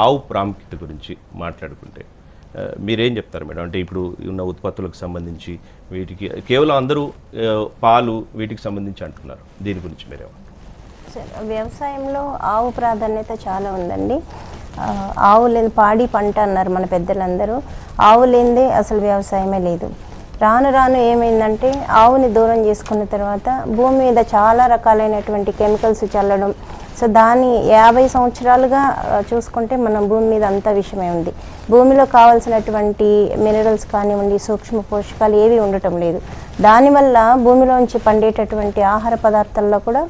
ఆవు ప్రాముఖ్యత గురించి మాట్లాడుకుంటే మీరేం చెప్తారు మేడం? అంటే ఇప్పుడు ఉన్న ఉత్పత్తులకు సంబంధించి వీటికి కేవలం అందరూ పాలు వీటికి సంబంధించి అంటున్నారు. దీని గురించి మీరేమో వ్యవసాయంలో ఆవు ప్రాధాన్యత చాలా ఉందండి. ఆవు లేని పాడి పంట అన్నారు మన పెద్దలందరూ. ఆవు లేనిదే అసలు వ్యవసాయమే లేదు. రాను రాను ఏమైందంటే ఆవుని దూరం చేసుకున్న తర్వాత భూమి మీద చాలా రకాలైనటువంటి కెమికల్స్ చల్లడం. సో దాన్ని 50 సంవత్సరాలుగా చూసుకుంటే మనం భూమి మీద అంత విషయమే ఉంది. భూమిలో కావాల్సినటువంటి మినరల్స్ కానివ్వండి, సూక్ష్మ పోషకాలు ఏవి ఉండటం లేదు. దానివల్ల భూమిలోంచి పండేటటువంటి ఆహార పదార్థాల్లో కూడా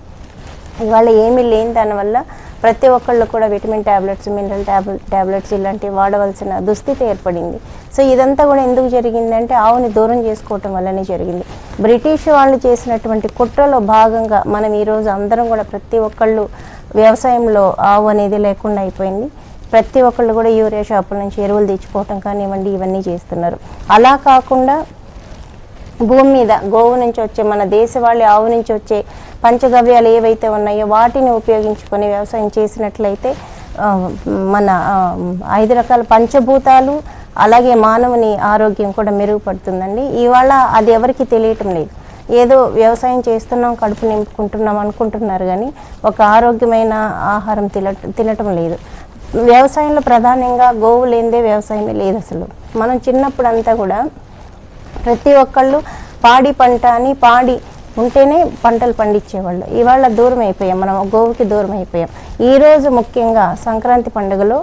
ఇవాళ ఏమీ లేని దానివల్ల ప్రతి ఒక్కళ్ళు కూడా విటమిన్ ట్యాబ్లెట్స్, మినరల్ ట్యాబ్లెట్స్ ఇలాంటివి వాడవలసిన దుస్థితి ఏర్పడింది. సో ఇదంతా కూడా ఎందుకు జరిగిందంటే ఆవుని దూరం చేసుకోవటం వల్లనే జరిగింది. బ్రిటిష్ వాళ్ళు చేసినటువంటి కుట్రలో భాగంగా మనం ఈరోజు అందరం కూడా ప్రతి ఒక్కళ్ళు వ్యవసాయంలో ఆవు అనేది లేకుండా అయిపోయింది. ప్రతి ఒక్కళ్ళు కూడా యూరియా షాపుల నుంచి ఎరువులు తెచ్చుకోవటం కానివ్వండి ఇవన్నీ చేస్తున్నారు. అలా కాకుండా భూమి మీద గోవు నుంచి వచ్చే మన దేశవాళీ ఆవు నుంచి వచ్చే పంచగవ్యాలు ఏవైతే ఉన్నాయో వాటిని ఉపయోగించుకొని వ్యవసాయం చేసినట్లయితే మన 5 రకాల పంచభూతాలు అలాగే మానవుని ఆరోగ్యం కూడా మెరుగుపడుతుందండి. ఇవాళ అది ఎవరికి తెలియటం లేదు. ఏదో వ్యవసాయం చేస్తున్నాం, కడుపు నింపుకుంటున్నాం అనుకుంటున్నారు కానీ ఒక ఆరోగ్యమైన ఆహారం తినటం లేదు. వ్యవసాయంలో ప్రధానంగా గోవు లేనిదే వ్యవసాయమే లేదు అసలు. మనం చిన్నప్పుడంతా కూడా ప్రతి ఒక్కళ్ళు పాడి పంట అని పాడి ఉంటేనే పంటలు పండించేవాళ్ళు. ఇవాళ దూరం అయిపోయాం, మనం గోవుకి దూరం అయిపోయాం. ఈరోజు ముఖ్యంగా సంక్రాంతి పండుగలో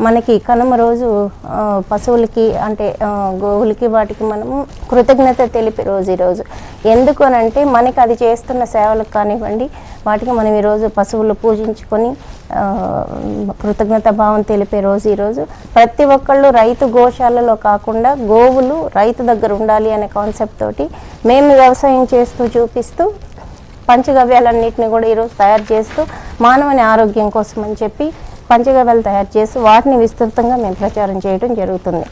మనకి కనుమ రోజు పశువులకి అంటే గోవులకి వాటికి మనము కృతజ్ఞత తెలిపే రోజు ఈరోజు. ఎందుకు అనంటే మనకి అది చేస్తున్న సేవలకు కానివ్వండి వాటికి మనం ఈరోజు పశువులు పూజించుకొని కృతజ్ఞత భావం తెలిపే రోజు ఈరోజు. ప్రతి ఒక్కళ్ళు రైతు గోశాలలో కాకుండా గోవులు రైతు దగ్గర ఉండాలి అనే కాన్సెప్ట్ తోటి మేము వ్యవసాయం చేస్తూ చూపిస్తూ పంచగవ్యాలన్నింటినీ కూడా ఈరోజు తయారు చేస్తూ మానవుని ఆరోగ్యం కోసం అని చెప్పి పంచగవ్యాలు తయారు చేసి వాటిని విస్తృతంగా మేము ప్రచారం చేయడం జరుగుతుంది.